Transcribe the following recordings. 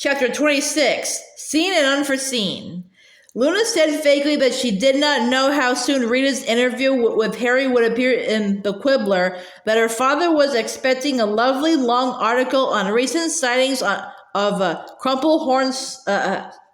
Chapter 26, Seen and Unforeseen. Luna said vaguely that she did not know how soon Rita's interview with Harry would appear in the Quibbler, that her father was expecting a lovely long article on recent sightings of crumple-horned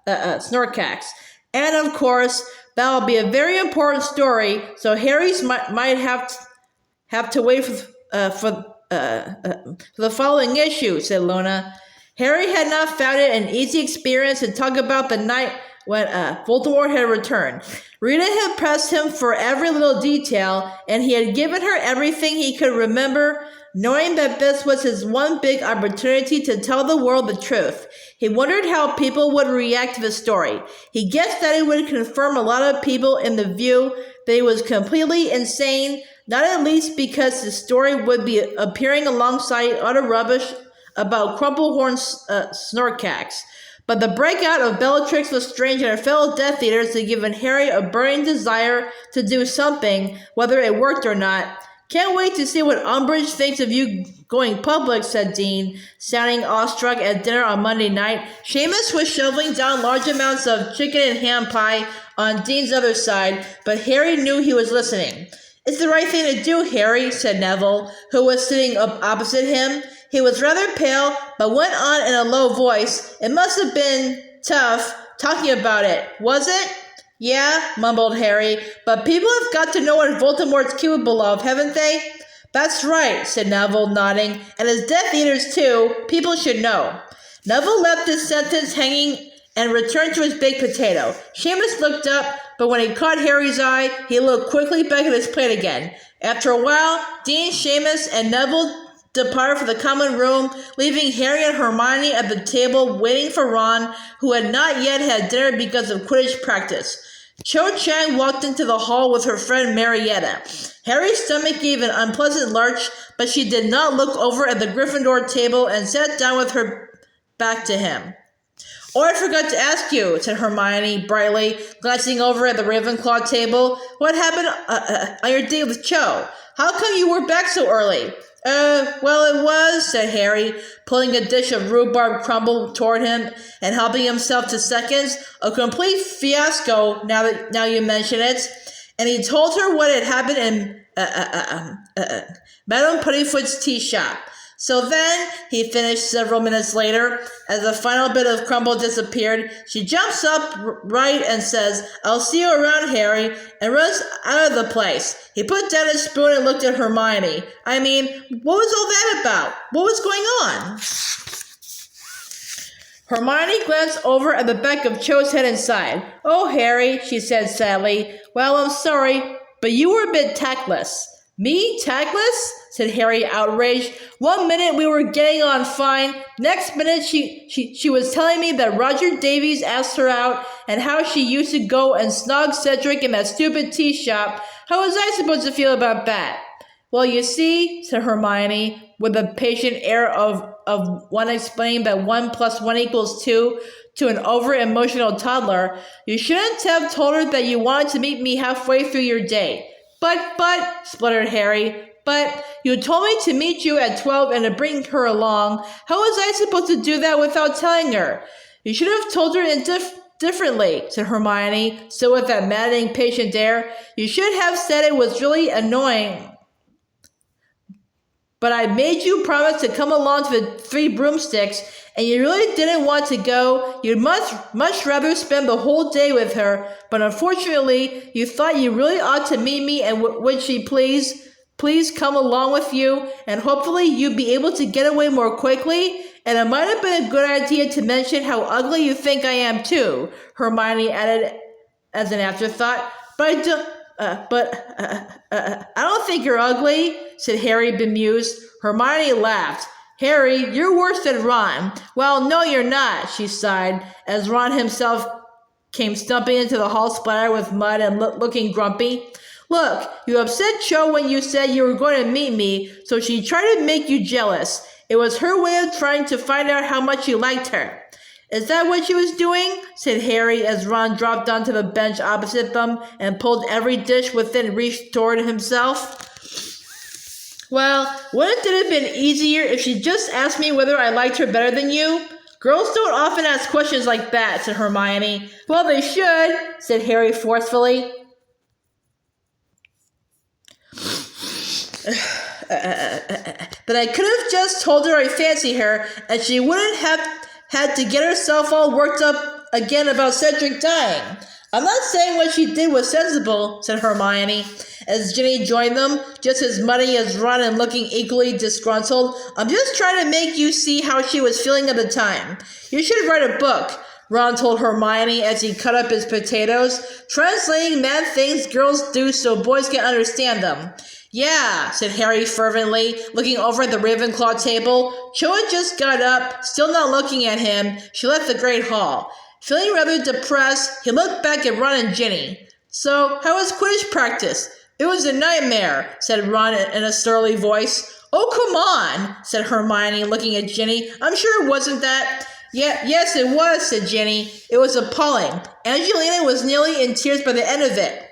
snorkax. And of course, that will be a very important story, so Harry's might have to wait for the following issue, said Luna. Harry had not found it an easy experience to talk about the night when Voldemort had returned. Rita had pressed him for every little detail, and he had given her everything he could remember, knowing that this was his one big opportunity to tell the world the truth. He wondered how people would react to the story. He guessed that it would confirm a lot of people in the view that he was completely insane, not at least because the story would be appearing alongside utter rubbish about crumple-horned snorkax. But the breakout of Bellatrix Lestrange and her fellow Death Eaters had given Harry a burning desire to do something, whether it worked or not. Can't wait to see what Umbridge thinks of you going public, said Dean, sounding awestruck at dinner on Monday night. Seamus was shoveling down large amounts of chicken and ham pie on Dean's other side, but Harry knew he was listening. It's the right thing to do, Harry, said Neville, who was sitting up opposite him. He was rather pale, but went on in a low voice. It must have been tough talking about it, was it? Yeah, mumbled Harry, but people have got to know what Voldemort's capable of, haven't they? That's right, said Neville, nodding, and as Death Eaters too, people should know. Neville left this sentence hanging and returned to his baked potato. Seamus looked up, but when he caught Harry's eye, he looked quickly back at his plate again. After a while, Dean, Seamus, and Neville departed for the common room, leaving Harry and Hermione at the table waiting for Ron, who had not yet had dinner because of Quidditch practice. Cho Chang walked into the hall with her friend Marietta. Harry's stomach gave an unpleasant lurch, but she did not look over at the Gryffindor table and sat down with her back to him. Oh, I forgot to ask you, said Hermione brightly, glancing over at the Ravenclaw table. What happened on your date with Cho? How come you were back so early? Well, it was, said Harry, pulling a dish of rhubarb crumble toward him and helping himself to seconds. A complete fiasco, now you mention it. And he told her what had happened in Madame Puttyfoot's tea shop. So then, he finished several minutes later, as the final bit of crumble disappeared, she jumps up right and says, I'll see you around, Harry, and runs out of the place. He put down his spoon and looked at Hermione. I mean, what was all that about? What was going on? Hermione glanced over at the back of Cho's head and sighed. Oh, Harry, she said sadly. Well, I'm sorry, but you were a bit tactless. Me? Tactless? Said Harry, outraged. 1 minute we were getting on fine. Next minute she was telling me that Roger Davies asked her out and how she used to go and snog Cedric in that stupid tea shop. How was I supposed to feel about that? Well, you see, said Hermione, with a patient air of one explaining that 1 + 1 = 2 to an over-emotional toddler, you shouldn't have told her that you wanted to meet me halfway through your day. But, spluttered Harry, but you told me to meet you at 12 and to bring her along. How was I supposed to do that without telling her? You should have told her differently, said Hermione, still with that maddening patient air. You should have said it was really annoying, but I made you promise to come along to the Three Broomsticks, and you really didn't want to go. You'd much rather spend the whole day with her, but unfortunately, you thought you really ought to meet me, and would she please come along with you, and hopefully you'd be able to get away more quickly, and it might have been a good idea to mention how ugly you think I am too, Hermione added as an afterthought. But I don't think you're ugly, said Harry, bemused. Hermione laughed. Harry, you're worse than Ron. Well, no, you're not, she sighed, as Ron himself came stumping into the hall splattered with mud and looking grumpy. Look, you upset Cho when you said you were going to meet me, so she tried to make you jealous. It was her way of trying to find out how much you liked her. Is that what she was doing? Said Harry as Ron dropped onto the bench opposite them and pulled every dish within reach toward himself. Well, wouldn't it have been easier if she just asked me whether I liked her better than you? Girls don't often ask questions like that, said Hermione. Well, they should, said Harry forcefully. But I could have just told her I fancy her, and she wouldn't have had to get herself all worked up again about Cedric dying. I'm not saying what she did was sensible, said Hermione, as Ginny joined them, just as muddy as Ron and looking equally disgruntled. I'm just trying to make you see how she was feeling at the time. You should write a book, Ron told Hermione as he cut up his potatoes, translating mad things girls do so boys can understand them. Yeah, said Harry fervently, looking over at the Ravenclaw table. Cho had just got up, still not looking at him. She left the Great Hall. Feeling rather depressed, he looked back at Ron and Ginny. So, how was Quidditch practice? It was a nightmare, said Ron in a surly voice. Oh, come on, said Hermione, looking at Ginny. I'm sure it wasn't that. Yeah, yes, it was, said Ginny. It was appalling. Angelina was nearly in tears by the end of it.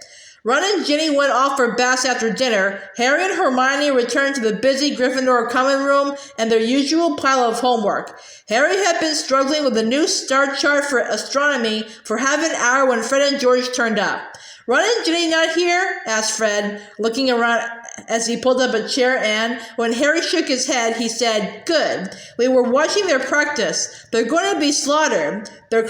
Ron and Ginny went off for baths after dinner. Harry and Hermione returned to the busy Gryffindor common room and their usual pile of homework. Harry had been struggling with a new star chart for astronomy for half an hour when Fred and George turned up. Ron and Ginny not here? Asked Fred, looking around as he pulled up a chair, and when Harry shook his head, he said, Good. We were watching their practice. They're going to be slaughtered. They're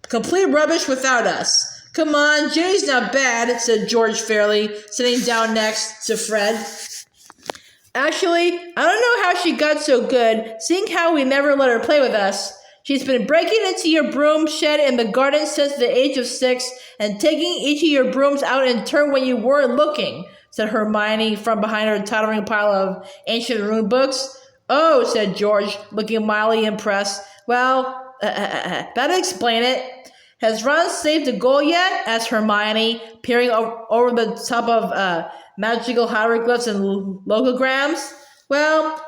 complete rubbish without us. Come on, Ginny's not bad, said George fairly, sitting down next to Fred. Actually, I don't know how she got so good, seeing how we never let her play with us. She's been breaking into your broom shed in the garden since the age of 6 and taking each of your brooms out in turn when you weren't looking, said Hermione from behind her tottering pile of ancient rune books. Oh, said George, looking mildly impressed. Well, that'd explain it. Has Ron saved a goal yet? Asked Hermione, peering over the top of magical hieroglyphs and logograms. Well,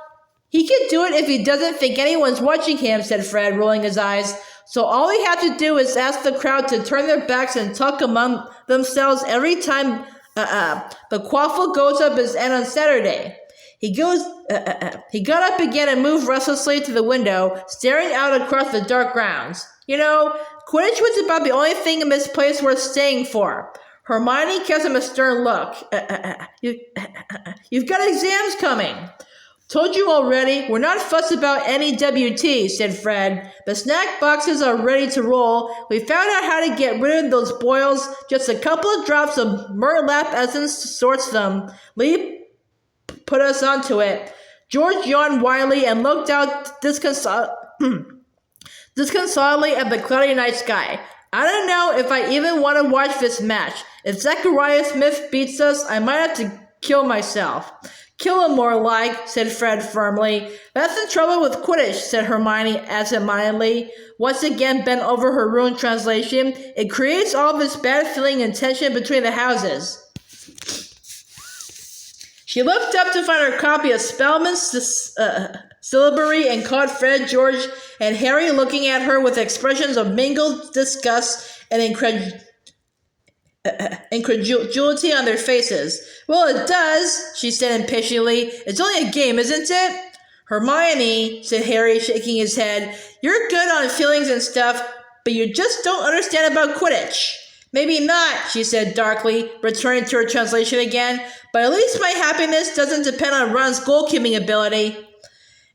he can do it if he doesn't think anyone's watching him, said Fred, rolling his eyes. So all we have to do is ask the crowd to turn their backs and talk among themselves every time the quaffle goes up his end on Saturday. He got up again and moved restlessly to the window, staring out across the dark grounds. You know, Quidditch was about the only thing in this place worth staying for. Hermione cast him a stern look. You've got exams coming. Told you already, we're not fussed about any WT, said Fred. The snack boxes are ready to roll. We found out how to get rid of those boils. Just a couple of drops of Murlap essence sorts them. Lee put us onto it. George yawned widely and looked out disconsolately at the cloudy night sky. I don't know if I even want to watch this match. If Zachariah Smith beats us, I might have to kill myself. Kill him more like, said Fred firmly. That's the trouble with Quidditch, said Hermione absent-mindedly, once again bent over her rune translation. It creates all this bad feeling and tension between the houses. She looked up to find her copy of Spellman's syllabary and caught Fred, George, and Harry looking at her with expressions of mingled disgust and incredulity on their faces. Well, it does, she said impatiently. It's only a game, isn't it? Hermione, said Harry, shaking his head, you're good on feelings and stuff, but you just don't understand about Quidditch. Maybe not, she said darkly, returning to her translation again, but at least my happiness doesn't depend on Ron's goalkeeping ability.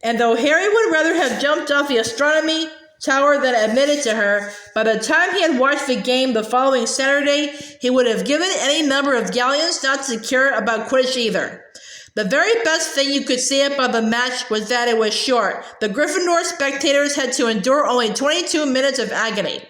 And though Harry would rather have jumped off the astronomy tower than admitted to her, by the time he had watched the game the following Saturday, he would have given any number of galleons not to care about Quidditch either. The very best thing you could say about the match was that it was short. The Gryffindor spectators had to endure only 22 minutes of agony.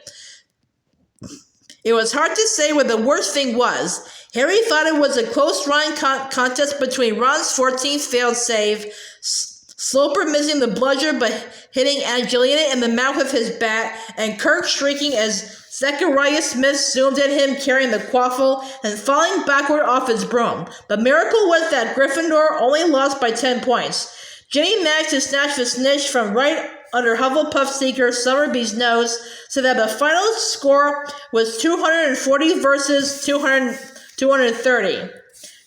It was hard to say what the worst thing was. Harry thought it was a close-run contest between Ron's 14th failed save, Sloper missing the bludger but hitting Angelina in the mouth with his bat, and Kirk shrieking as Zachariah Smith zoomed at him carrying the quaffle and falling backward off his broom. The miracle was that Gryffindor only lost by 10 points. Ginny managed to snatch the snitch from right under Hufflepuff seeker Summerbee's nose so that the final score was 240 versus 230.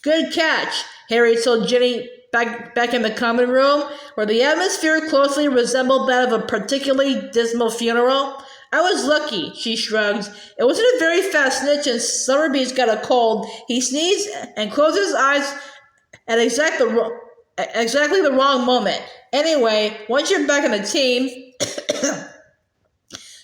Good catch, Harry told Ginny back in the common room, where the atmosphere closely resembled that of a particularly dismal funeral. I was lucky, she shrugged. It wasn't a very fast snitch and Summerbee's got a cold. He sneezed and closed his eyes at exactly the wrong moment. Anyway, once you're back in the team...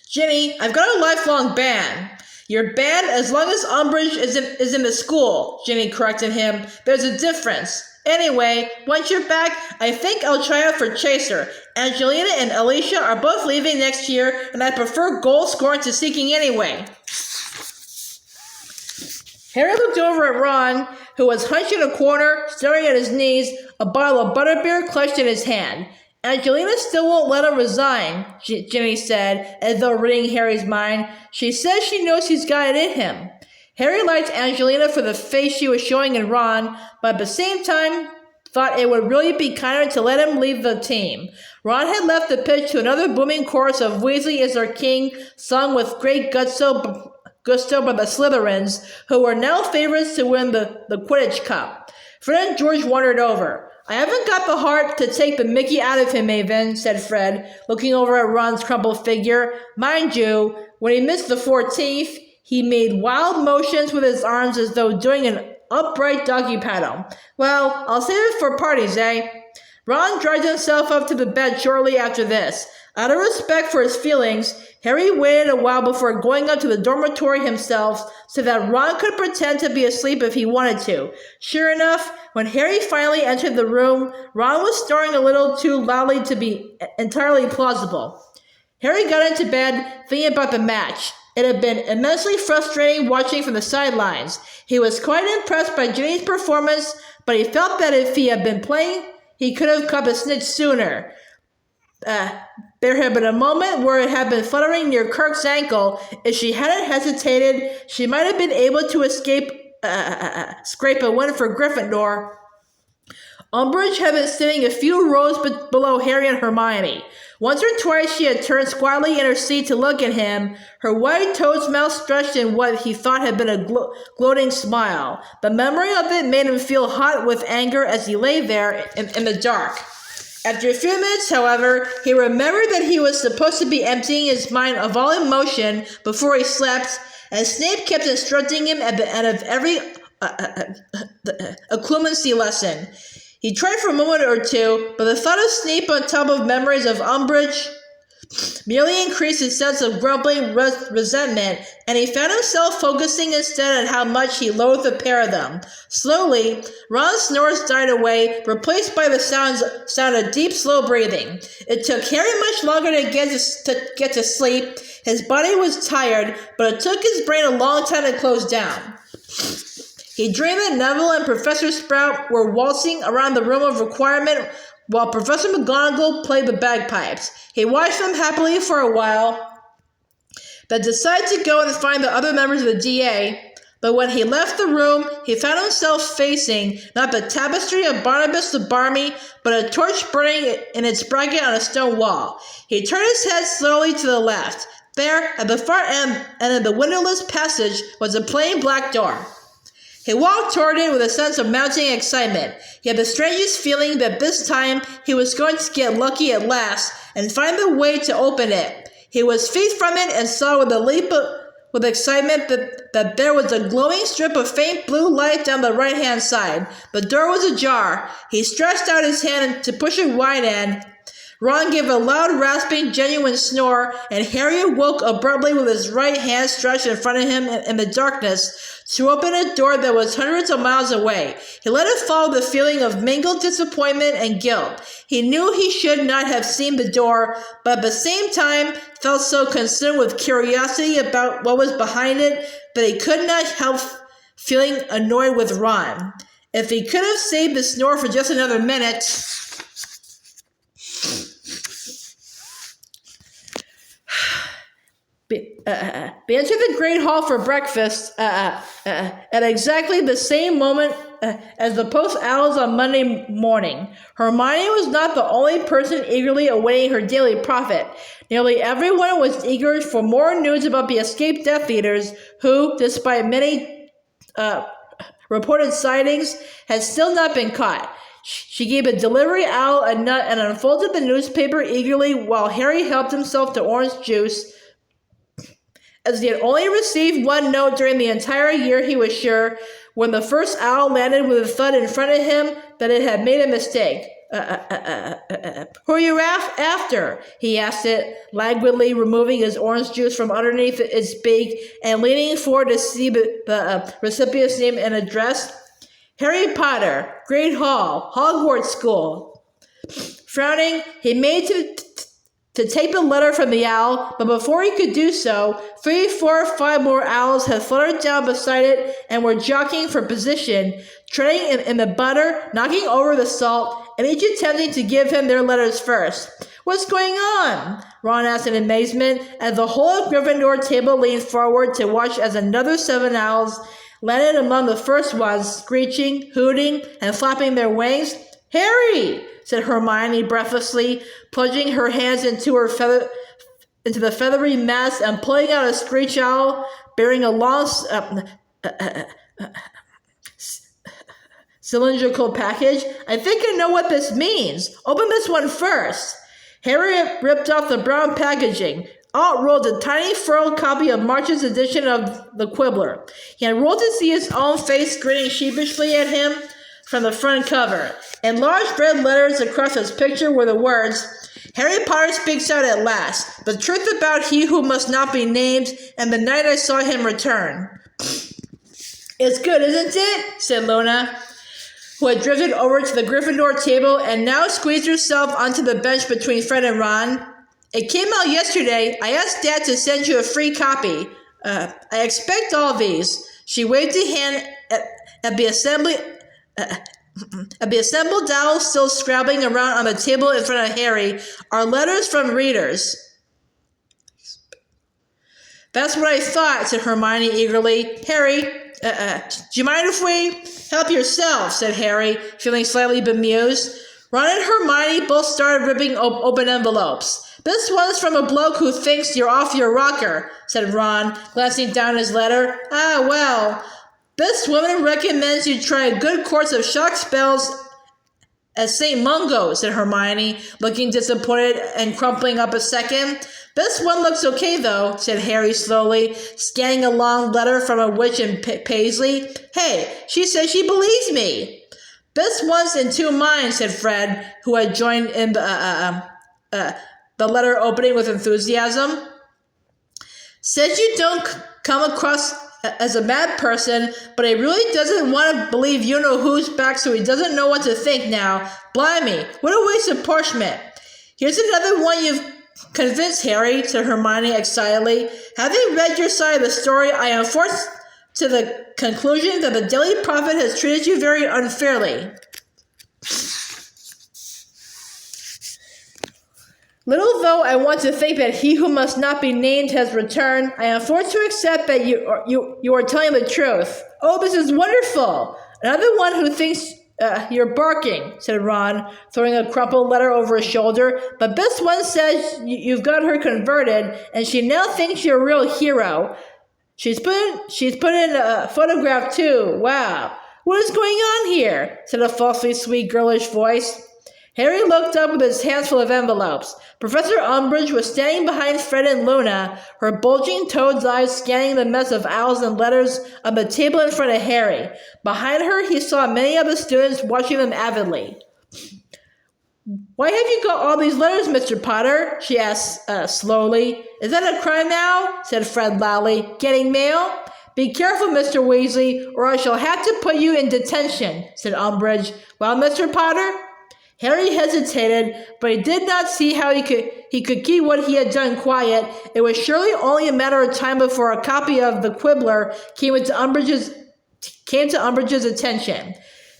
Ginny, I've got a lifelong ban. You're banned as long as Umbridge is in the school, Ginny corrected him. There's a difference. Anyway, once you're back, I think I'll try out for Chaser. Angelina and Alicia are both leaving next year, and I prefer goal scoring to seeking anyway. Harry looked over at Ron, who was hunched in a corner, staring at his knees, a bottle of butterbeer clutched in his hand. Angelina still won't let him resign, Ginny said, as though reading Harry's mind. She says she knows he's got it in him. Harry liked Angelina for the face she was showing in Ron, but at the same time thought it would really be kinder to let him leave the team. Ron had left the pitch to another booming chorus of Weasley is our king, sung with great gusto by the Slytherins, who were now favorites to win the Quidditch Cup. Fred and George wandered over. I haven't got the heart to take the mickey out of him, Maven, said Fred, looking over at Ron's crumpled figure. Mind you, when he missed the 14th, he made wild motions with his arms as though doing an upright doggy paddle. Well, I'll save it for parties, eh? Ron dragged himself up to the bed shortly after this. Out of respect for his feelings, Harry waited a while before going up to the dormitory himself so that Ron could pretend to be asleep if he wanted to. Sure enough, when Harry finally entered the room, Ron was snoring a little too loudly to be entirely plausible. Harry got into bed thinking about the match. It had been immensely frustrating watching from the sidelines. He was quite impressed by Ginny's performance, but he felt that if he had been playing, he could have caught the snitch sooner. There had been a moment where it had been fluttering near Kirk's ankle. If she hadn't hesitated, she might have been able to scrape a win for Gryffindor. Umbridge had been sitting a few rows below Harry and Hermione. Once or twice she had turned squarely in her seat to look at him, her white toad's mouth stretched in what he thought had been a gloating smile. The memory of it made him feel hot with anger as he lay there in the dark. After a few minutes, however, he remembered that he was supposed to be emptying his mind of all emotion before he slept, and Snape kept instructing him at the end of every occlumency lesson. He tried for a moment or two, but the thought of Snape on top of memories of Umbridge merely increased his sense of grumbling resentment, and he found himself focusing instead on how much he loathed the pair of them. Slowly, Ron's snores died away, replaced by the sound of deep, slow breathing. It took Harry much longer to get to sleep. His body was tired, but it took his brain a long time to close down. He dreamed that Neville and Professor Sprout were waltzing around the room of requirement while Professor McGonagall played the bagpipes. He watched them happily for a while, but decided to go and find the other members of the DA. But when he left the room, he found himself facing not the tapestry of Barnabas the Barmy, but a torch burning in its bracket on a stone wall. He turned his head slowly to the left. There, at the far end and in the windowless passage, was a plain black door. He walked toward it with a sense of mounting excitement. He had the strangest feeling that this time he was going to get lucky at last and find the way to open it. He was feet from it and saw with a leap with excitement that there was a glowing strip of faint blue light down the right-hand side. The door was ajar. He stretched out his hand to push it wide and Ron gave a loud, rasping, genuine snore, and Harry awoke abruptly with his right hand stretched in front of him in the darkness to open a door that was hundreds of miles away. He let it fall with a feeling of mingled disappointment and guilt. He knew he should not have seen the door, but at the same time felt so consumed with curiosity about what was behind it that he could not help feeling annoyed with Ron. If he could have saved the snore for just another minute... They entered the Great Hall for breakfast at exactly the same moment as the post-owls on Monday morning. Hermione was not the only person eagerly awaiting her daily prophet. Nearly everyone was eager for more news about the escaped Death Eaters, who, despite many reported sightings, had still not been caught. She gave a delivery owl a nut and unfolded the newspaper eagerly while Harry helped himself to orange juice. As he had only received one note during the entire year, he was sure, when the first owl landed with a thud in front of him, that it had made a mistake. Who are you after? He asked it, languidly removing his orange juice from underneath its beak and leaning forward to see the recipient's name and address. Harry Potter, Great Hall, Hogwarts School. Frowning, he made to take the letter from the owl, but before he could do so, 3, 4, 5 more owls had fluttered down beside it and were jockeying for position, treading in the butter, knocking over the salt, and each attempting to give him their letters first. What's going on? Ron asked in amazement, as the whole of Gryffindor table leaned forward to watch as another 7 owls landed among the first ones, screeching, hooting, and flapping their wings. Harry! Said Hermione breathlessly, plunging her hands into the feathery mass and pulling out a screech owl bearing a long cylindrical package. I think I know what this means. Open this one first. Harry ripped off the brown packaging. Alt rolled a tiny furled copy of March's edition of the Quibbler. He unrolled to see his own face grinning sheepishly at him from the front cover. In large red letters across his picture were the words, Harry Potter speaks out at last. The truth about he who must not be named, and the night I saw him return. It's good, isn't it? Said Luna, who had drifted over to the Gryffindor table and now squeezed herself onto the bench between Fred and Ron. It came out yesterday. I asked Dad to send you a free copy. I expect all these. She waved a hand at the assembled owls still scrabbling around on the table in front of Harry are letters from readers. That's what I thought, said Hermione eagerly. Harry, do you mind if we help yourself? Said Harry, feeling slightly bemused. Ron and Hermione both started ripping open envelopes. This one's from a bloke who thinks you're off your rocker, said Ron, glancing down his letter. Ah, well, this woman recommends you try a good course of shock spells at St. Mungo, said Hermione, looking disappointed and crumpling up a second. This one looks okay, though, said Harry slowly, scanning a long letter from a witch in Paisley. Hey, she says she believes me. This one's in 2 minds, said Fred, who had joined in the letter opening with enthusiasm. Says you don't come across as a bad person, but he really doesn't want to believe you-know-who's back, so he doesn't know what to think now. Blimey, what a waste of parchment. Here's another one you've convinced, Harry, said Hermione excitedly. Having read your side of the story, I am forced to the conclusion that the Daily Prophet has treated you very unfairly. Little though I want to think that he who must not be named has returned, I am forced to accept that you are telling the truth. Oh, this is wonderful! Another one who thinks you're barking, said Ron, throwing a crumpled letter over his shoulder. But this one says you've got her converted, and she now thinks you're a real hero. She's put in a photograph too. Wow. What is going on here? Said a falsely sweet girlish voice. Harry looked up with his hands full of envelopes. Professor Umbridge was standing behind Fred and Luna, her bulging toad's eyes scanning the mess of owls and letters on the table in front of Harry. Behind her, he saw many of the students watching them avidly. Why have you got all these letters, Mr. Potter? She asked slowly. Is that a crime now? Said Fred loudly. Getting mail? Be careful, Mr. Weasley, or I shall have to put you in detention, said Umbridge. Well, Mr. Potter? Harry hesitated, but he did not see how he could keep what he had done quiet. It was surely only a matter of time before a copy of the Quibbler came to Umbridge's attention.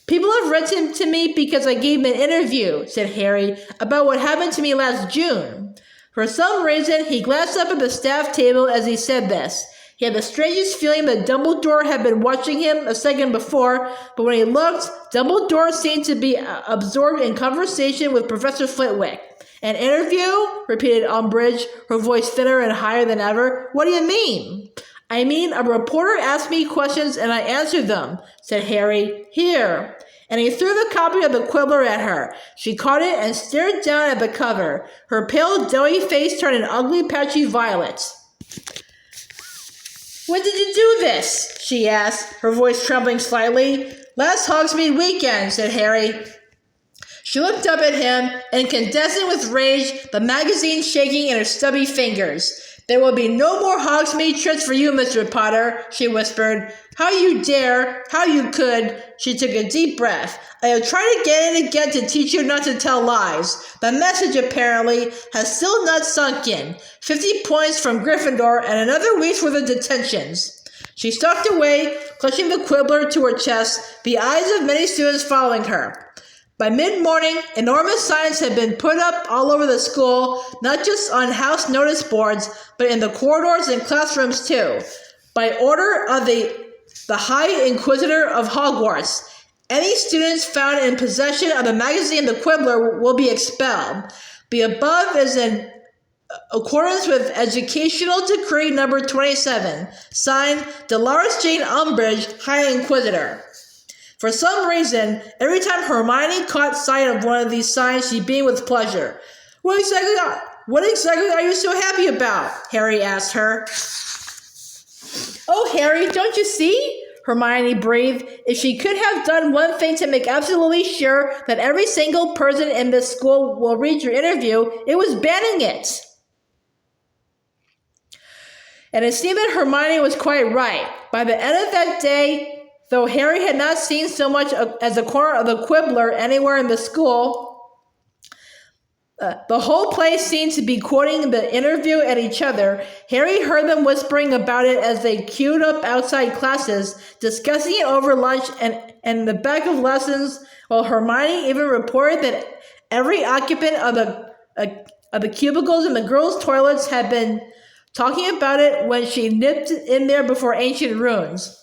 People have written to me because I gave them an interview, said Harry, about what happened to me last June. For some reason, he glanced up at the staff table as he said this. He had the strangest feeling that Dumbledore had been watching him a second before, but when he looked, Dumbledore seemed to be absorbed in conversation with Professor Flitwick. An interview? Repeated Umbridge, her voice thinner and higher than ever. What do you mean? I mean, a reporter asked me questions and I answered them, said Harry. Here. and he threw the copy of the Quibbler at her. She caught it and stared down at the cover. Her pale, doughy face turned an ugly, patchy violet. "When did you do this?" she asked, her voice trembling slightly. "Last Hogsmeade weekend," said Harry. She looked up at him, incandescent with rage, the magazine shaking in her stubby fingers. "There will be no more Hogsmeade trips for you, Mr. Potter," she whispered. "How you dare, how you could." She took a deep breath. "I have tried again and again to teach you not to tell lies. The message, apparently, has still not sunk in. 50 points from Gryffindor and another week's worth of detentions." She stalked away, clutching the Quibbler to her chest, the eyes of many students following her. By mid-morning, enormous signs had been put up all over the school, not just on house notice boards, but in the corridors and classrooms too. By order of the High Inquisitor of Hogwarts, any students found in possession of the magazine The Quibbler will be expelled. The above is in accordance with Educational Decree number 27, signed Dolores Jane Umbridge, High Inquisitor. For some reason, every time Hermione caught sight of one of these signs, she beamed with pleasure. What exactly are you so happy about?" Harry asked her. "Oh, Harry, don't you see?" Hermione breathed. "If she could have done one thing to make absolutely sure that every single person in this school will read your interview, it was banning it." And it seemed that Hermione was quite right. By the end of that day, though Harry had not seen so much as a corner of the Quibbler anywhere in the school, the whole place seemed to be quoting the interview at each other. Harry heard them whispering about it as they queued up outside classes, discussing it over lunch and in the back of lessons, while Hermione even reported that every occupant of the cubicles in the girls' toilets had been talking about it when she nipped in there before ancient runes.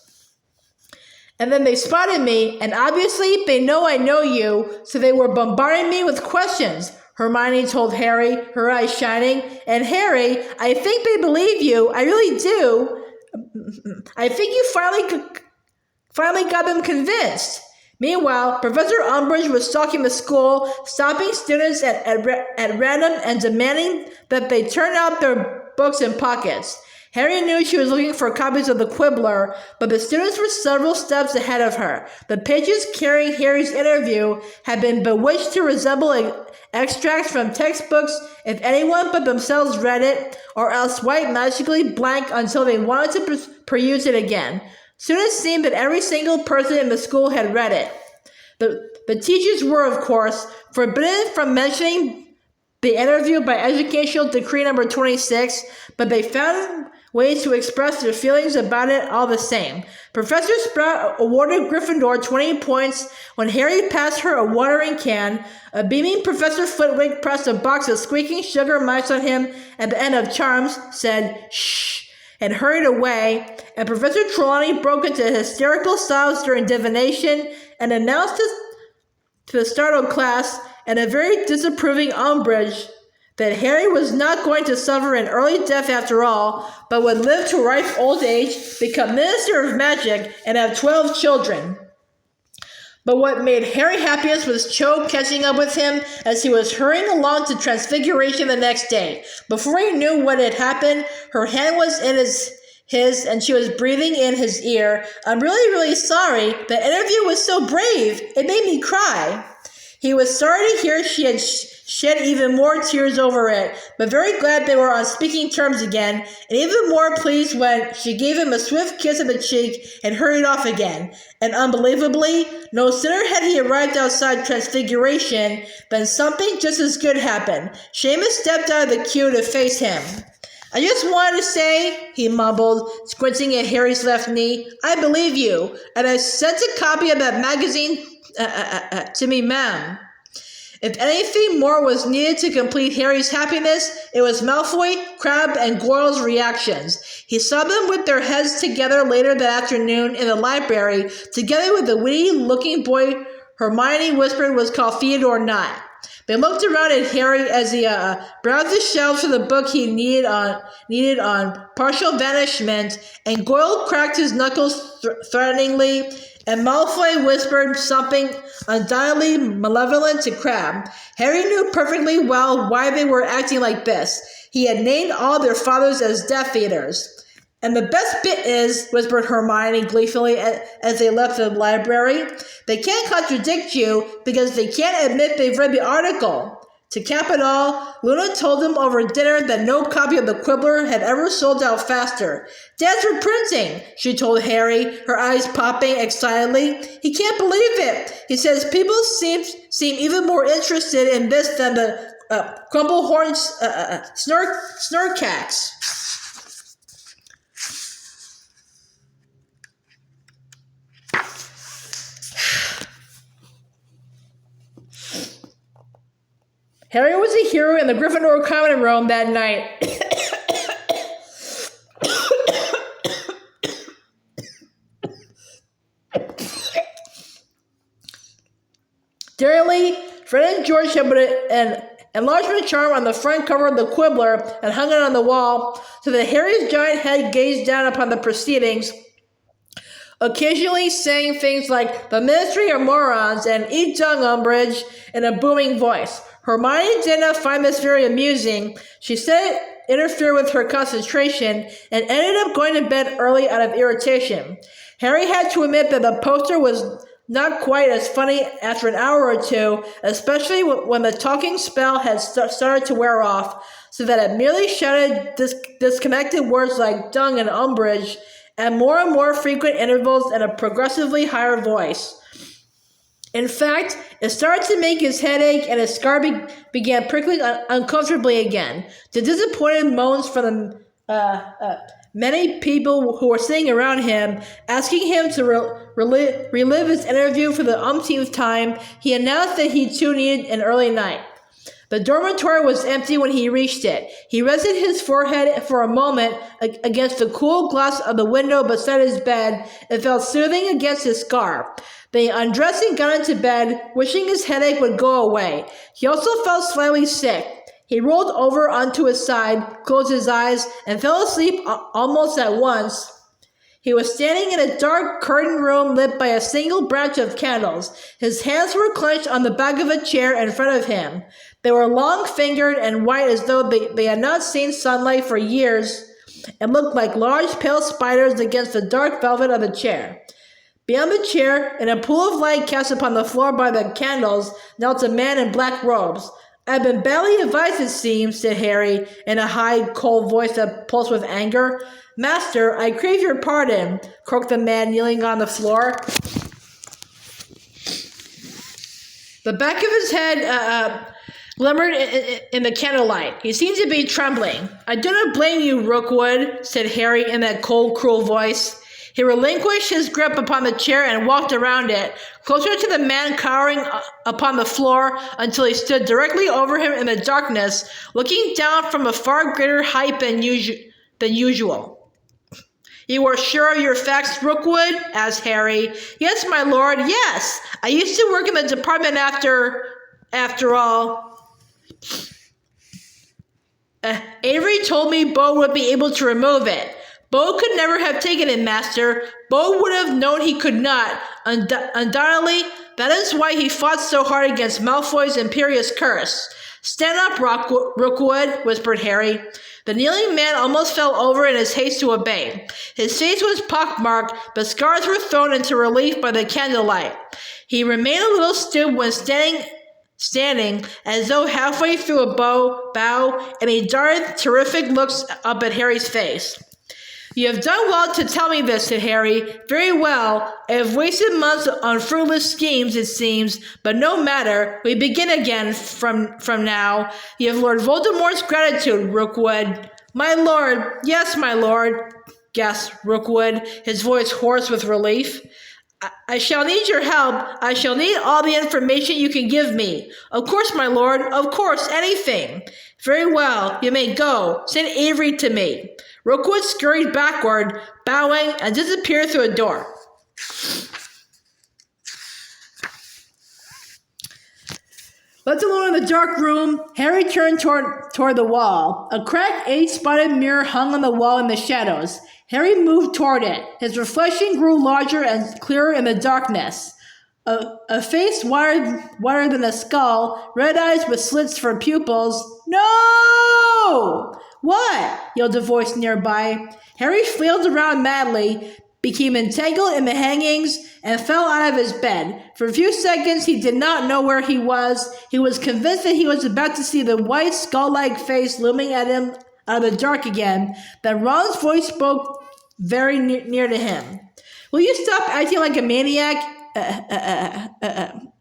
"And then they spotted me, and obviously they know I know you, so they were bombarding me with questions," Hermione told Harry, her eyes shining. "And Harry, I think they believe you. I really do. I think you finally got them convinced." Meanwhile, Professor Umbridge was stalking the school, stopping students at random and demanding that they turn out their books and pockets. Harry knew she was looking for copies of the Quibbler, but the students were several steps ahead of her. The pages carrying Harry's interview had been bewitched to resemble extracts from textbooks if anyone but themselves read it, or else wiped magically blank until they wanted to peruse it again. Soon it seemed that every single person in the school had read it. The teachers were, of course, forbidden from mentioning the interview by Educational Decree number 26, but they found ways to express their feelings about it all the same. Professor Sprout awarded Gryffindor 20 points when Harry passed her a watering can. A beaming Professor Flitwick pressed a box of squeaking sugar mice on him at the end of charms, said, "Shh," and hurried away, and Professor Trelawney broke into hysterical sobs during divination and announced to the startled class and a very disapproving Umbridge that Harry was not going to suffer an early death after all, but would live to ripe old age, become Minister of Magic, and have 12 children. But what made Harry happiest was Cho catching up with him as he was hurrying along to Transfiguration the next day. Before he knew what had happened, her hand was in his and she was breathing in his ear. "I'm really, really sorry. The interview was so brave. It made me cry." He was sorry to hear she had shed even more tears over it, but very glad they were on speaking terms again, and even more pleased when she gave him a swift kiss on the cheek and hurried off again. And unbelievably, no sooner had he arrived outside Transfiguration than something just as good happened. Seamus stepped out of the queue to face him. "I just wanted to say," he mumbled, squinting at Harry's left knee, "I believe you, and I sent a copy of that magazine to me, ma'am." If anything more was needed to complete Harry's happiness, it was Malfoy, Crabbe, and Goyle's reactions. He saw them with their heads together later that afternoon in the library, together with the witty-looking boy Hermione whispered was called Theodore Nott. They looked around at Harry as he browsed the shelves for the book he needed on partial vanishment, and Goyle cracked his knuckles threateningly. And Malfoy whispered something undoubtedly malevolent to Crabbe. Harry knew perfectly well why they were acting like this. He had named all their fathers as Death Eaters. And the best bit is, whispered Hermione gleefully as they left the library, they can't contradict you because they can't admit they've read the article. To cap it all, Luna told them over dinner that no copy of the Quibbler had ever sold out faster. Dad's reprinting, she told Harry, her eyes popping excitedly. He can't believe it. He says people seem even more interested in this than the Crumblehorn Snorkax. Harry was a hero in the Gryffindor common room that night. Daringly, Fred and George had put an enlargement charm on the front cover of the Quibbler and hung it on the wall so that Harry's giant head gazed down upon the proceedings, occasionally saying things like, "The Ministry are morons," and "Eat dung, Umbridge," in a booming voice. Hermione did not find this very amusing. She said it interfered with her concentration and ended up going to bed early out of irritation. Harry had to admit that the poster was not quite as funny after an hour or two, especially when the talking spell had started to wear off, so that it merely shouted disconnected words like dung and Umbridge at more and more frequent intervals in a progressively higher voice. In fact, it started to make his head ache and his scar began prickling uncomfortably again. The disappointed moans from the many people who were sitting around him, asking him to relive his interview for the umpteenth time, he announced that he too needed an early night. The dormitory was empty when he reached it. He rested his forehead for a moment against the cool glass of the window beside his bed and felt soothing against his scar. Then he undressed and got into bed, wishing his headache would go away. He also felt slightly sick. He rolled over onto his side, closed his eyes, and fell asleep almost at once. He was standing in a dark, curtained room lit by a single branch of candles. His hands were clenched on the back of a chair in front of him. They were long-fingered and white as though they had not seen sunlight for years, and looked like large, pale spiders against the dark velvet of the chair. Beyond the chair, in a pool of light cast upon the floor by the candles, knelt a man in black robes. "I've been badly advised, it seems," said Harry, in a high, cold voice that pulsed with anger. "Master, I crave your pardon," croaked the man kneeling on the floor. The back of his head glimmered in the candlelight. He seemed to be trembling. "I do not blame you, Rookwood," said Harry in that cold, cruel voice. He relinquished his grip upon the chair and walked around it, closer to the man cowering upon the floor until he stood directly over him in the darkness, looking down from a far greater height than usual. "You are sure of your facts, Rookwood?" asked Harry. "Yes, my lord, yes. I used to work in the department after all. Avery told me Bo would be able to remove it. Bo could never have taken it, master. Bo would have known he could not. Undoubtedly, that is why he fought so hard against Malfoy's imperious curse." "Stand up, Rookwood," whispered Harry. The kneeling man almost fell over in his haste to obey. His face was pockmarked, but scars were thrown into relief by the candlelight. He remained a little stooped when standing as though halfway through a bow, and he darted terrific looks up at Harry's face. "You have done well to tell me this," said Harry. "Very well. I have wasted months on fruitless schemes, it seems, but no matter. We begin again from now. You have Lord Voldemort's gratitude, Rookwood." "My lord, yes, my lord," gasped Rookwood, his voice hoarse with relief. I shall need your help. I shall need all the information you can give me." "Of course, my lord. Of course, anything." "Very well. You may go. Send Avery to me." Rookwood scurried backward, bowing, and disappeared through a door. Left alone in the dark room, Harry turned toward the wall. A cracked 8-spotted mirror hung on the wall in the shadows. Harry moved toward it. His reflection grew larger and clearer in the darkness. A face wider than a skull, red eyes with slits for pupils. No! What? Yelled a voice nearby. Harry flailed around madly, became entangled in the hangings, and fell out of his bed. For a few seconds, he did not know where he was. He was convinced that he was about to see the white, skull-like face looming at him out of the dark again. Then Ron's voice spoke very near to him. Will you stop acting like a maniac? And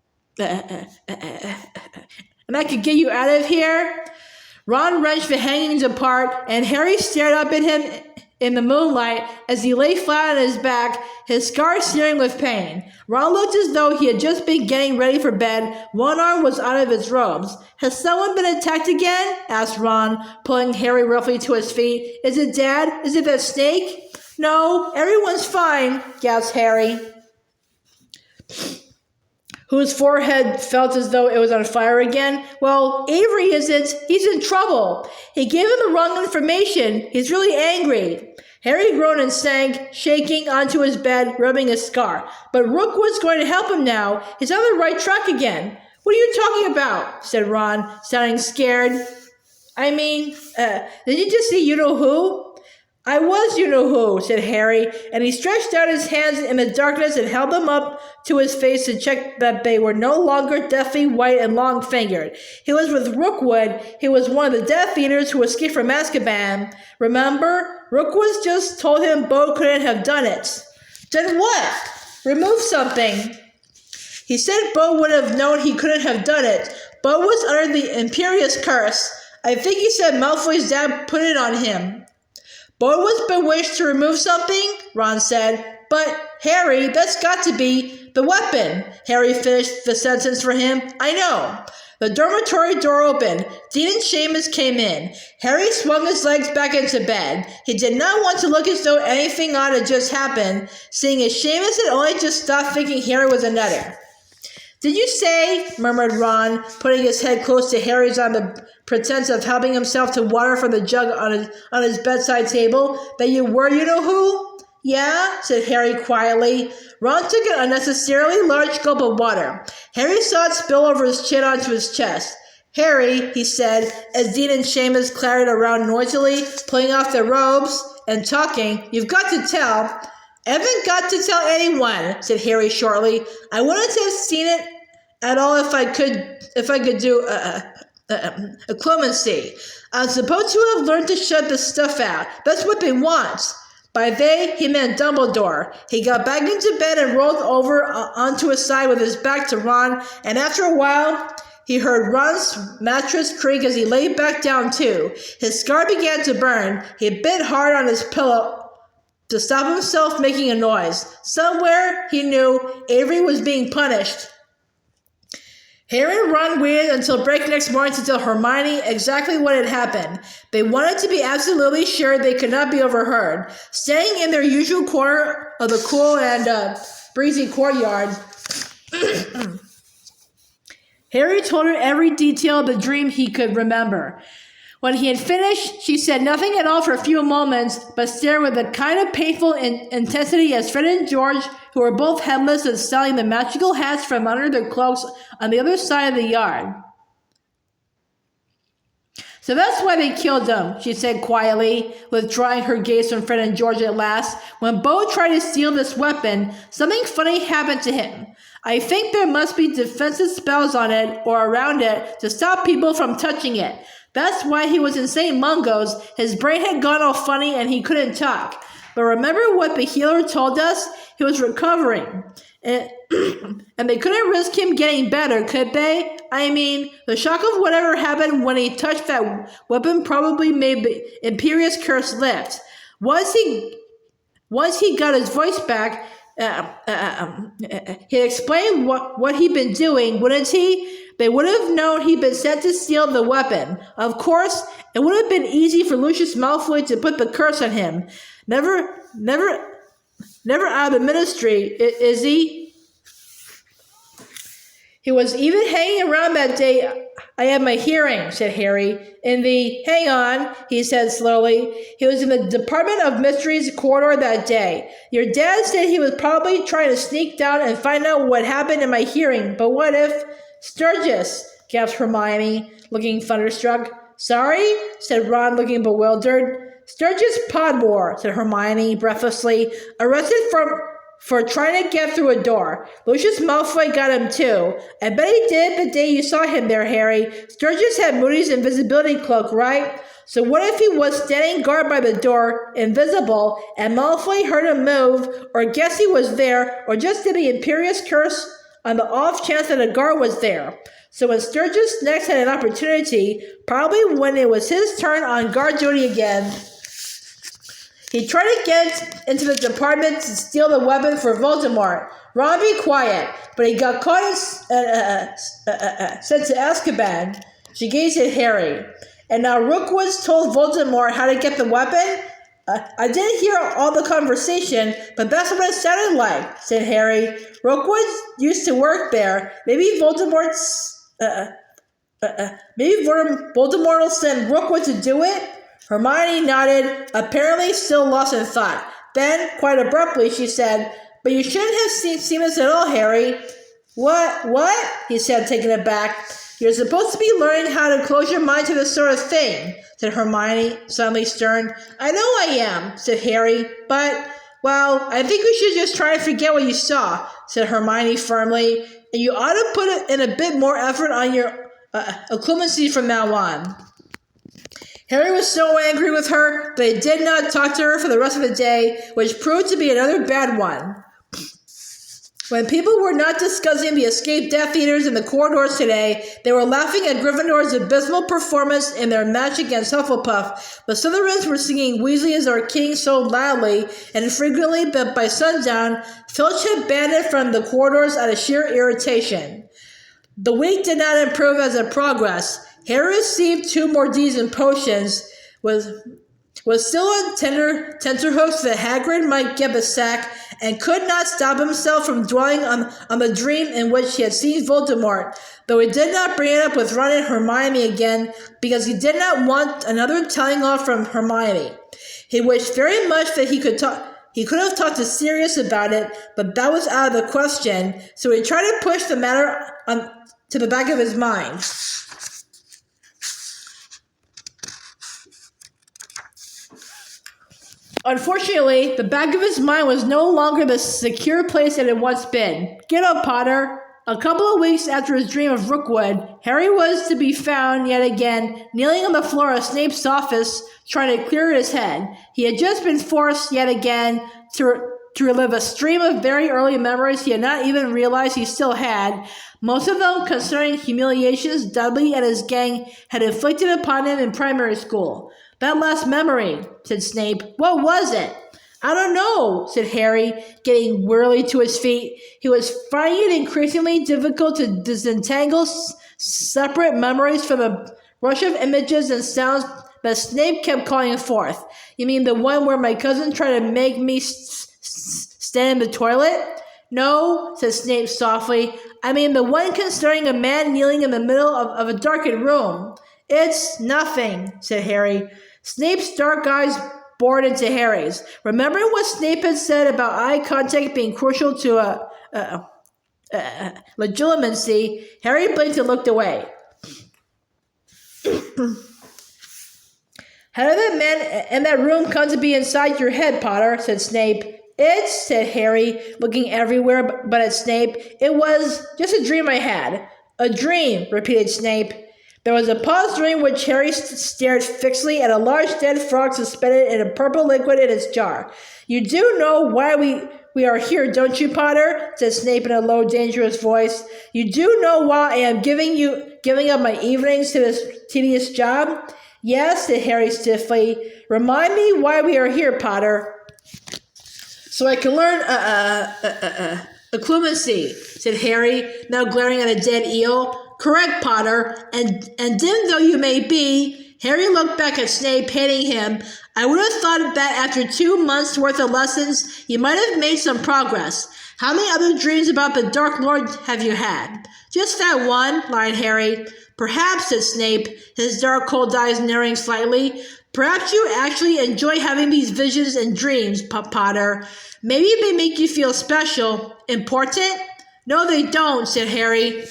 I could get you out of here? Ron wrenched the hangings apart, and Harry stared up at him in the moonlight as he lay flat on his back, his scars searing with pain. Ron looked as though he had just been getting ready for bed. One arm was out of his robes. Has someone been attacked again? Asked Ron, pulling Harry roughly to his feet. Is it Dad? Is it that snake? No, everyone's fine, gasped Harry, whose forehead felt as though it was on fire again. Well, Avery isn't. He's in trouble. He gave him the wrong information. He's really angry. Harry groaned and sank, shaking onto his bed, rubbing his scar. But Rookwood's going to help him now. He's on the right track again. What are you talking about? Said Ron, sounding scared. I mean, did you just see you-know-who? I was you-know-who, said Harry, and he stretched out his hands in the darkness and held them up to his face to check that they were no longer deathly white and long-fingered. He was with Rookwood. He was one of the Death Eaters who escaped from Azkaban. Remember? Rookwood just told him Bo couldn't have done it. Then what? Remove something. He said Bo would have known he couldn't have done it. Bo was under the Imperious curse. I think he said Malfoy's dad put it on him. Bo was bewitched to remove something, Ron said. But, Harry, that's got to be the weapon. Harry finished the sentence for him. I know. The dormitory door opened. Dean and Seamus came in. Harry swung his legs back into bed. He did not want to look as though anything odd had just happened, seeing as Seamus had only just stopped thinking Harry was a nutter. Did you say, murmured Ron, putting his head close to Harry's on the pretense of helping himself to water from the jug on his bedside table, that you were you-know-who? Yeah, said Harry quietly. Ron took an unnecessarily large gulp of water. Harry saw it spill over his chin onto his chest. Harry, he said, as Dean and Seamus clattered around noisily, pulling off their robes and talking, you've got to tell. I haven't got to tell anyone, said Harry shortly. I wouldn't have seen it at all if I could do a clemency. I'm supposed to have learned to shut this stuff out. That's what they want. By they, he meant Dumbledore. He got back into bed and rolled over onto his side with his back to Ron, and after a while, he heard Ron's mattress creak as he lay back down too. His scar began to burn. He bit hard on his pillow to stop himself making a noise. Somewhere, he knew, Avery was being punished. Harry and Ron waited until breakneck morning to tell Hermione exactly what had happened. They wanted to be absolutely sure they could not be overheard. Staying in their usual corner of the cool and breezy courtyard, Harry told her every detail of the dream he could remember. When he had finished, she said nothing at all for a few moments, but stared with a kind of painful intensity as Fred and George, who were both headless and selling the magical hats from under their cloaks on the other side of the yard. So that's why they killed him, she said quietly, withdrawing her gaze from Fred and George at last. When Bo tried to steal this weapon, something funny happened to him. I think there must be defensive spells on it or around it to stop people from touching it. That's why he was in St. Mungo's. His brain had gone all funny and he couldn't talk. But remember what the healer told us? He was recovering. And they couldn't risk him getting better, could they? I mean, the shock of whatever happened when he touched that weapon probably made the Imperious curse lift. Once he got his voice back, he explained what he'd been doing, wouldn't he? They would have known he'd been sent to steal the weapon. Of course, it would have been easy for Lucius Malfoy to put the curse on him. Never out of the ministry, is he? He was even hanging around that day I had my hearing, said Harry. Hang on, he said slowly. He was in the Department of Mysteries corridor that day. Your dad said he was probably trying to sneak down and find out what happened in my hearing, but what if... Sturgis, gasped Hermione, looking thunderstruck. Sorry, said Ron, looking bewildered. Sturgis Podmore, said Hermione breathlessly, arrested for trying to get through a door. Lucius Malfoy got him too. I bet he did the day you saw him there, Harry. Sturgis had Moody's invisibility cloak, right? So what if he was standing guard by the door, invisible, and Malfoy heard him move, or guessed he was there, or just did the Imperious Curse on the off chance that a guard was there? So when Sturgis next had an opportunity, probably when it was his turn on guard duty again, he tried to get into the department to steal the weapon for Voldemort. Ron, be quiet. But he got caught and sent to Azkaban. She gazed at Harry. And now Rookwood's told Voldemort how to get the weapon? I didn't hear all the conversation, but that's what it sounded like, said Harry. Rookwood used to work there. Maybe Voldemort will send Rookwood to do it? Hermione nodded, apparently still lost in thought. Then, quite abruptly, she said, But you shouldn't have seen this at all, Harry. What? He said, taken aback. You're supposed to be learning how to close your mind to this sort of thing, said Hermione, suddenly stern. I know I am, said Harry, but, well, I think we should just try and forget what you saw, said Hermione firmly, and you ought to put in a bit more effort on your occlumency from now on. Harry was so angry with her that he did not talk to her for the rest of the day, which proved to be another bad one. When people were not discussing the escaped Death Eaters in the corridors today, they were laughing at Gryffindor's abysmal performance in their match against Hufflepuff. The Slytherins were singing Weasley is our king so loudly and frequently that by sundown, Filch had banned from the corridors out of sheer irritation. The week did not improve as it progressed. Harry received 2 more D's and potions, was still on tenterhooks that Hagrid might get a sack, and could not stop himself from dwelling on the dream in which he had seen Voldemort, though he did not bring it up with Ron and Hermione again, because he did not want another telling off from Hermione. He wished very much that he could have talked to Sirius about it, but that was out of the question, so he tried to push the matter to the back of his mind. Unfortunately, the back of his mind was no longer the secure place it had once been. Get up, Potter! A couple of weeks after his dream of Rookwood, Harry was to be found yet again, kneeling on the floor of Snape's office, trying to clear his head. He had just been forced yet again to relive a stream of very early memories he had not even realized he still had, most of them concerning humiliations Dudley and his gang had inflicted upon him in primary school. That last memory, said Snape. What was it? I don't know, said Harry, getting wearily to his feet. He was finding it increasingly difficult to disentangle separate memories from the rush of images and sounds that Snape kept calling forth. You mean the one where my cousin tried to make me stand in the toilet? No, said Snape softly. I mean the one concerning a man kneeling in the middle of a darkened room. It's nothing, said Harry. Snape's dark eyes bored into Harry's. Remembering what Snape had said about eye contact being crucial to legitimacy, Harry blinked and looked away. How did that man in that room come to be inside your head, Potter? Said Snape. Said Harry, looking everywhere but at Snape. It was just a dream I had. A dream, repeated Snape. There was a pause during which Harry stared fixedly at a large dead frog suspended in a purple liquid in its jar. You do know why we are here, don't you, Potter? Said Snape in a low, dangerous voice. You do know why I am giving up my evenings to this tedious job? Yes, said Harry stiffly. Remind me why we are here, Potter. So I can learn occlumency, said Harry, now glaring at a dead eel. Correct, Potter, and dim though you may be, Harry looked back at Snape, hating him. I would have thought that after 2 months' worth of lessons, you might have made some progress. How many other dreams about the Dark Lord have you had? Just that one, lied Harry. Perhaps, said Snape, his dark, cold eyes narrowing slightly. Perhaps you actually enjoy having these visions and dreams, Potter. Maybe they make you feel special, important? No, they don't, said Harry.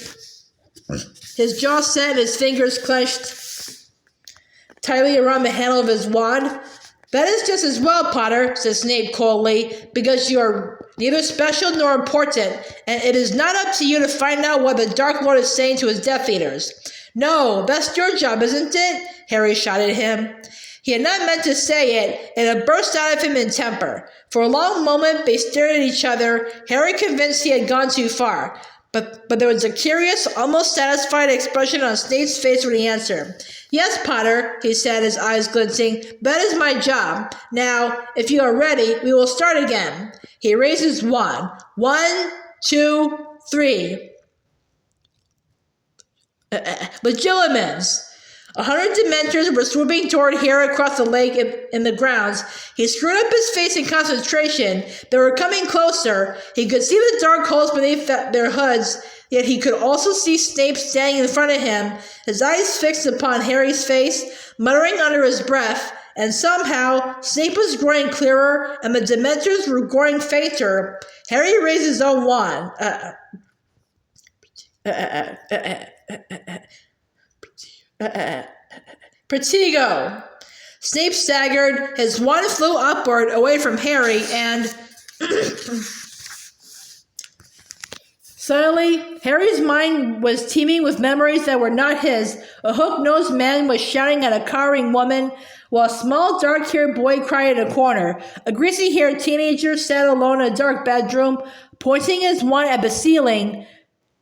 His jaw set and his fingers clenched tightly around the handle of his wand. That is just as well, Potter, said Snape coldly, because you are neither special nor important, and it is not up to you to find out what the Dark Lord is saying to his Death Eaters. No, that's your job, isn't it? Harry shot at him. He had not meant to say it, and it burst out of him in temper. For a long moment they stared at each other, Harry convinced he had gone too far. But there was a curious, almost satisfied expression on Snape's face when he answered. Yes, Potter, he said, his eyes glinting. That is my job. Now, if you are ready, we will start again. He raised his wand. 1, 2, 3. Legilimens. 100 Dementors were swooping toward Harry across the lake in the grounds. He screwed up his face in concentration. They were coming closer. He could see the dark holes beneath their hoods, yet he could also see Snape standing in front of him, his eyes fixed upon Harry's face, muttering under his breath. And somehow, Snape was growing clearer, and the Dementors were growing fainter. Harry raised his own wand. Protego. Snape staggered. His wand flew upward, away from Harry, and suddenly, Harry's mind was teeming with memories that were not his. A hook-nosed man was shouting at a cowering woman, while a small, dark-haired boy cried in a corner. A greasy-haired teenager sat alone in a dark bedroom, pointing his wand at the ceiling,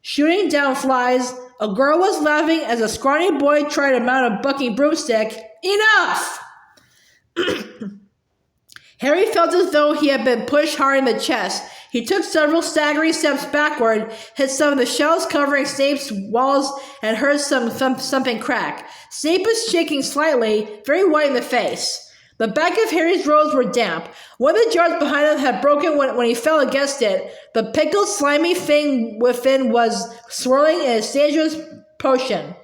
shooting down flies. A girl was laughing as a scrawny boy tried to mount a bucking broomstick. Enough! Harry felt as though he had been pushed hard in the chest. He took several staggering steps backward, hit some of the shells covering Snape's walls, and heard something crack. Snape was shaking slightly, very white in the face. The back of Harry's robes were damp. One of the jars behind him had broken when he fell against it. The pickled, slimy thing within was swirling in its dangerous potion,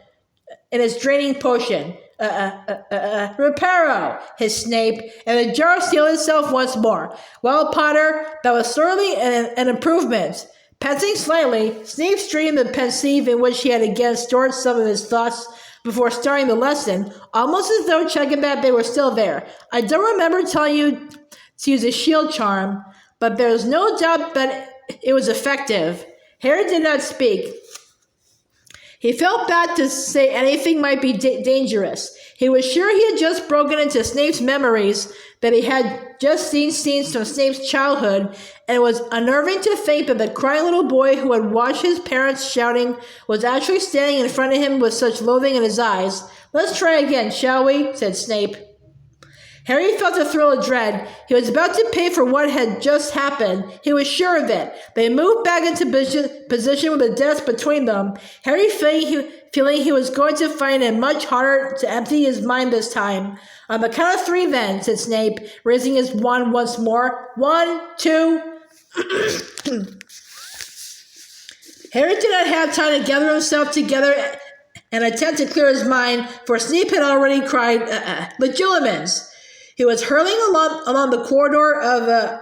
in its draining potion. Reparo, hissed Snape, and the jar sealed itself once more. Well, Potter, that was certainly an improvement. Panting slightly, Snape straightened the pensieve in which he had again stored some of his thoughts before starting the lesson, almost as though checking that they were still there. I don't remember telling you to use a shield charm, but there's no doubt that it was effective. Harry did not speak. He felt bad to say anything might be dangerous. He was sure he had just broken into Snape's memories, that he had just seen scenes from Snape's childhood, and it was unnerving to think that the crying little boy who had watched his parents shouting was actually standing in front of him with such loathing in his eyes. Let's try again, shall we? Said Snape. Harry felt a thrill of dread. He was about to pay for what had just happened. He was sure of it. They moved back into position with the desk between them. Harry feeling he was going to find it much harder to empty his mind this time. On the count of 3 then, said Snape, raising his wand once more. 1, 2... Harry did not have time to gather himself together and attempt to clear his mind, for Snape had already cried, Legilimens. He was hurling along the corridor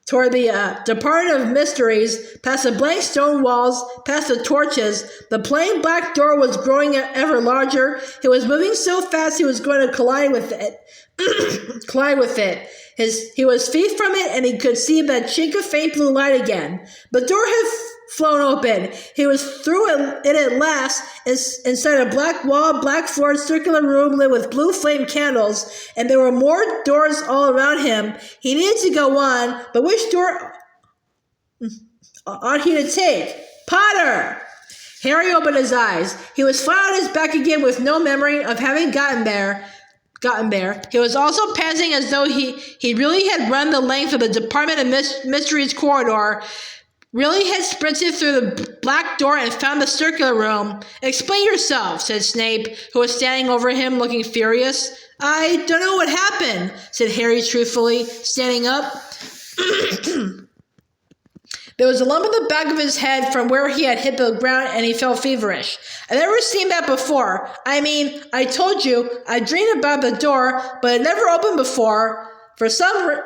toward the Department of Mysteries, past the blank stone walls, past the torches. The plain black door was growing ever larger. He was moving so fast he was going to collide with it. He was feet from it, and he could see that chink of faint blue light again. The door had flown open. He was through it at last, inside a black wall, black floored circular room lit with blue flame candles, and there were more doors all around him. He needed to go on, but which door ought he to take? Potter! Harry opened his eyes. He was flat on his back again with no memory of having gotten there. He was also panting as though he really had run the length of the Department of Mysteries corridor, Really had sprinted through the black door and found the circular room. Explain yourself, said Snape, who was standing over him looking furious. I don't know what happened, said Harry truthfully, standing up. There was a lump in the back of his head from where he had hit the ground, and he felt feverish. I've never seen that before. I mean, I told you, I dreamed about the door, but it never opened before. For some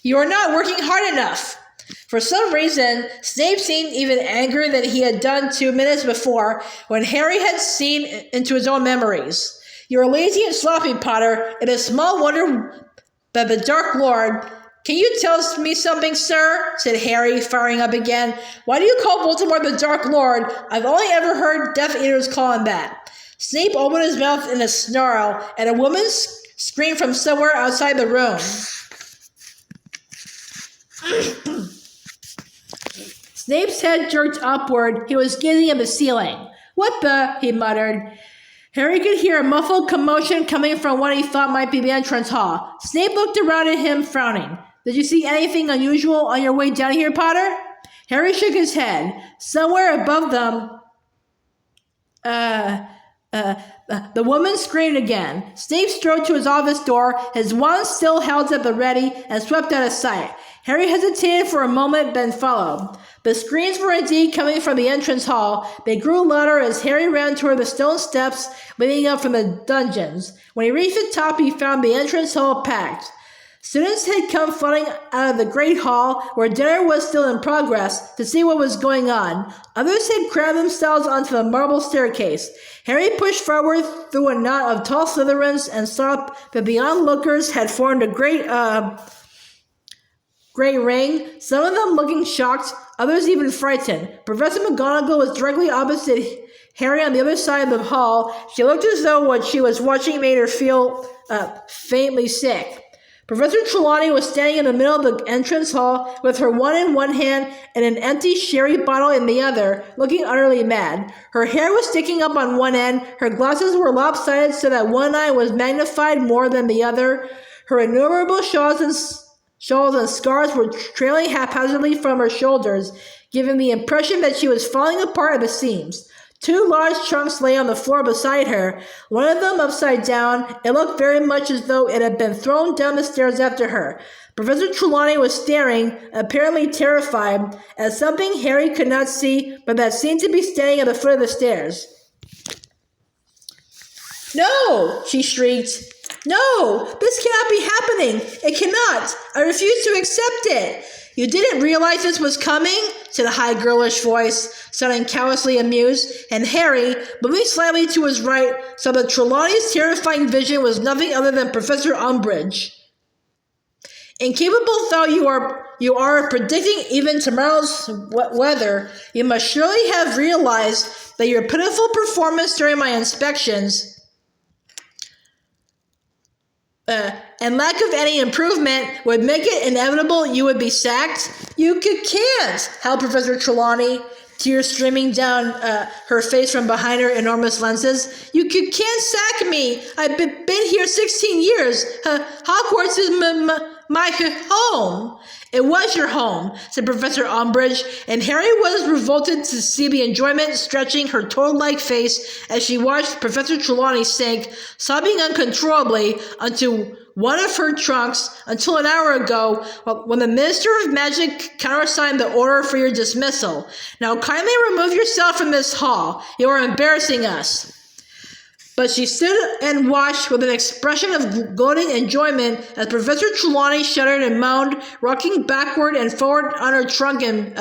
you are not working hard enough. For some reason, Snape seemed even angrier than he had done 2 minutes before, when Harry had seen into his own memories. You are lazy and sloppy, Potter. It is small wonder that the Dark Lord... Can you tell me something, sir? Said Harry, firing up again. Why do you call Voldemort the Dark Lord? I've only ever heard Death Eaters call him that. Snape opened his mouth in a snarl, and a woman screamed from somewhere outside the room. Snape's head jerked upward. He was gazing at the ceiling. What the? He muttered. Harry could hear a muffled commotion coming from what he thought might be the entrance hall. Snape looked around at him, frowning. Did you see anything unusual on your way down here, Potter? Harry shook his head. Somewhere above them, the woman screamed again. Snape strode to his office door, his wand still held at the ready, and swept out of sight. Harry hesitated for a moment, then followed. The screams were indeed coming from the entrance hall. They grew louder as Harry ran toward the stone steps leading up from the dungeons. When he reached the top, he found the entrance hall packed. Students had come flooding out of the great hall, where dinner was still in progress, to see what was going on. Others had crammed themselves onto the marble staircase. Harry pushed forward through a knot of tall Slytherins and saw that the onlookers had formed a great ring, some of them looking shocked, others even frightened. Professor McGonagall was directly opposite Harry on the other side of the hall. She looked as though what she was watching made her feel faintly sick. Professor Trelawney was standing in the middle of the entrance hall with her wand in one hand and an empty sherry bottle in the other, looking utterly mad. Her hair was sticking up on one end, her glasses were lopsided so that one eye was magnified more than the other. Her innumerable shawls and scarves were trailing haphazardly from her shoulders, giving the impression that she was falling apart at the seams. 2 large trunks lay on the floor beside her, one of them upside down. It looked very much as though it had been thrown down the stairs after her. Professor Trelawney was staring, apparently terrified, at something Harry could not see, but that seemed to be standing at the foot of the stairs. "No!" she shrieked. "No! This cannot be happening! It cannot! I refuse to accept it!" "You didn't realize this was coming?" said a high girlish voice, sounding callously amused, and Harry, moving slightly to his right, saw that Trelawney's terrifying vision was nothing other than Professor Umbridge. "Incapable though you are of predicting even tomorrow's weather, you must surely have realized that your pitiful performance during my inspections and lack of any improvement would make it inevitable you would be sacked. You can't," howled Professor Trelawney, tears streaming down her face from behind her enormous lenses. You can't sack me. I've been here 16 years. Hogwarts is my home." "It was your home," said Professor Umbridge, and Harry was revolted to see the enjoyment stretching her toad-like face as she watched Professor Trelawney sink, sobbing uncontrollably, onto one of her trunks until an hour ago, when the Minister of Magic countersigned the order for your dismissal. "Now kindly remove yourself from this hall. You are embarrassing us." But she stood and watched with an expression of gloating enjoyment as Professor Trelawney shuddered and moaned, rocking backward and forward on her trunk in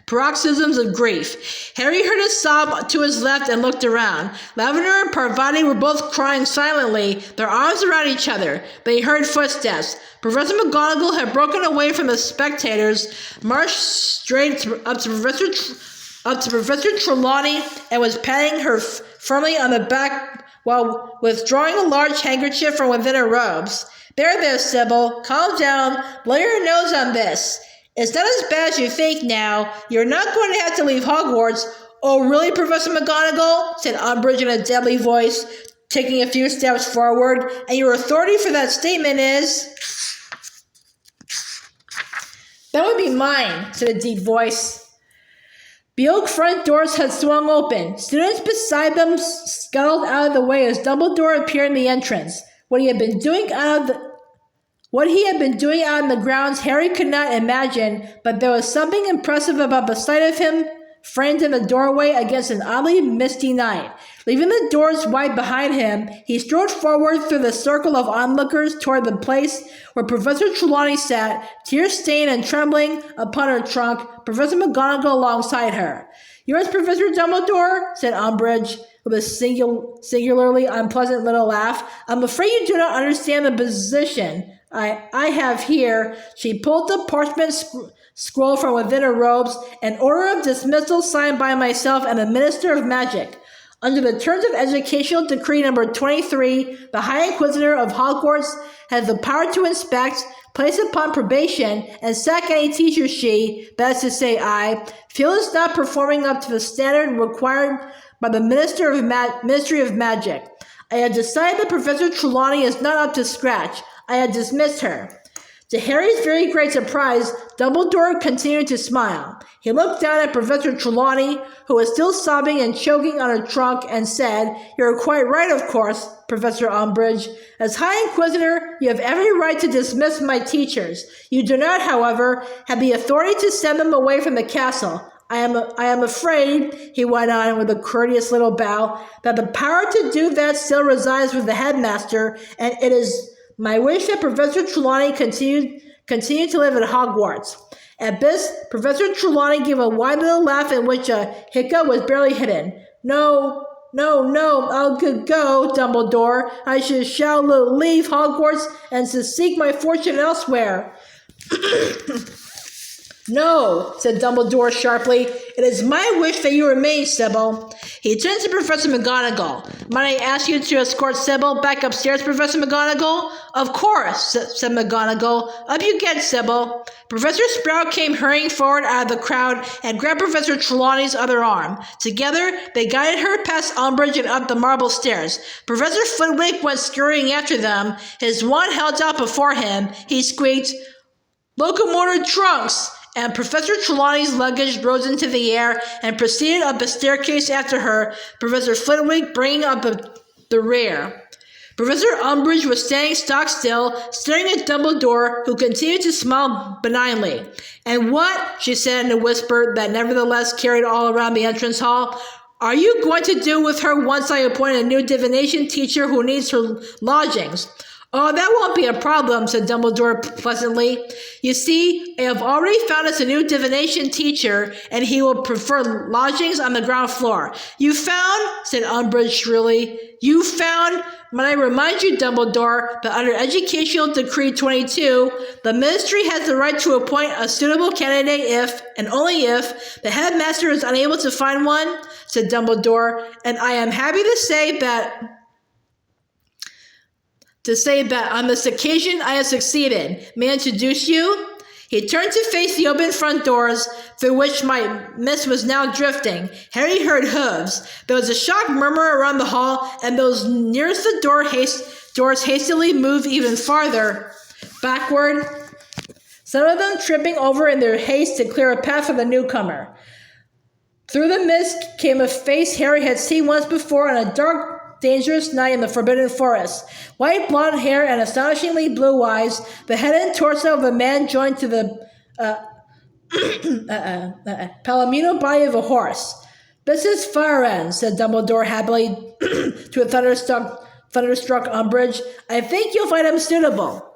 paroxysms of grief. Harry heard a sob to his left and looked around. Lavender and Parvati were both crying silently, their arms around each other, but he heard footsteps. Professor McGonagall had broken away from the spectators, marched straight up to Professor Trelawney, and was patting her firmly on the back while withdrawing a large handkerchief from within her robes. There, Sybil. Calm down. Blow your nose on this. It's not as bad as you think now. You're not going to have to leave Hogwarts." "Oh, really, Professor McGonagall?" said Umbridge in a deadly voice. taking a few steps forward. And your authority for that statement is... That would be mine, said a deep voice. The oak front doors had swung open. Students beside them scuttled out of the way as Dumbledore appeared in the entrance. What he had been doing out in the grounds, Harry could not imagine, but there was something impressive about the sight of him framed in the doorway against an oddly misty night. Leaving the doors wide behind him, he strode forward through the circle of onlookers toward the place where Professor Trelawney sat, tear-stained and trembling upon her trunk, Professor McGonagall alongside her. "Yours, Professor Dumbledore?" said Umbridge, with a singularly unpleasant little laugh. "I'm afraid you do not understand the position I have here." She pulled the parchment scroll from within her robes, "an order of dismissal signed by myself and the Minister of Magic. Under the terms of Educational Decree number 23, the High Inquisitor of Hogwarts has the power to inspect, place upon probation, and sack any teacher she, that is to say I, feels not performing up to the standard required by the Ministry of Magic. I have decided that Professor Trelawney is not up to scratch. I have dismissed her." To Harry's very great surprise, Dumbledore continued to smile. He looked down at Professor Trelawney, who was still sobbing and choking on her trunk, and said, "You're quite right, of course, Professor Umbridge. As High Inquisitor, you have every right to dismiss my teachers. You do not, however, have the authority to send them away from the castle. I am afraid," he went on with a courteous little bow, "that the power to do that still resides with the headmaster, and it is my wish that Professor Trelawney continue to live at Hogwarts." At this, Professor Trelawney gave a wide little laugh in which a hiccup was barely hidden. No, I'll go, Dumbledore. I shall leave Hogwarts and to seek my fortune elsewhere." "No," said Dumbledore sharply. "It is my wish that you remain, Sybil." He turned to Professor McGonagall. "Might I ask you to escort Sybil back upstairs, Professor McGonagall?" "Of course," said McGonagall. "Up you get, Sybil." Professor Sprout came hurrying forward out of the crowd and grabbed Professor Trelawney's other arm. Together, they guided her past Umbridge and up the marble stairs. Professor Flitwick went scurrying after them, his wand held out before him. He squeaked, "Locomotor trunks!" and Professor Trelawney's luggage rose into the air and proceeded up the staircase after her, Professor Flitwick bringing up the rear. Professor Umbridge was standing stock still, staring at Dumbledore, who continued to smile benignly. "And what," she said in a whisper that nevertheless carried all around the entrance hall, "are you going to do with her once I appoint a new divination teacher who needs her lodgings?" "Oh, that won't be a problem," said Dumbledore pleasantly. "You see, I have already found us a new divination teacher, and he will prefer lodgings on the ground floor." "You found?" said Umbridge shrilly. "You found? Might I remind you, Dumbledore, that under Educational Decree 22, the Ministry has the right to appoint a suitable candidate if, and only if, the headmaster is unable to find one?" said Dumbledore. "And I am happy to say that on this occasion I have succeeded. May I introduce you?" He turned to face the open front doors, through which my mist was now drifting. Harry heard hooves. There was a shocked murmur around the hall, and those nearest the doors hastily moved even farther backward, some of them tripping over in their haste to clear a path for the newcomer. Through the mist came a face Harry had seen once before on a dark, dangerous night in the Forbidden Forest. White blonde hair and astonishingly blue eyes, the head and torso of a man joined to the palomino body of a horse. "This is Firenze," said Dumbledore happily to a thunderstruck Umbridge. "I think you'll find him suitable."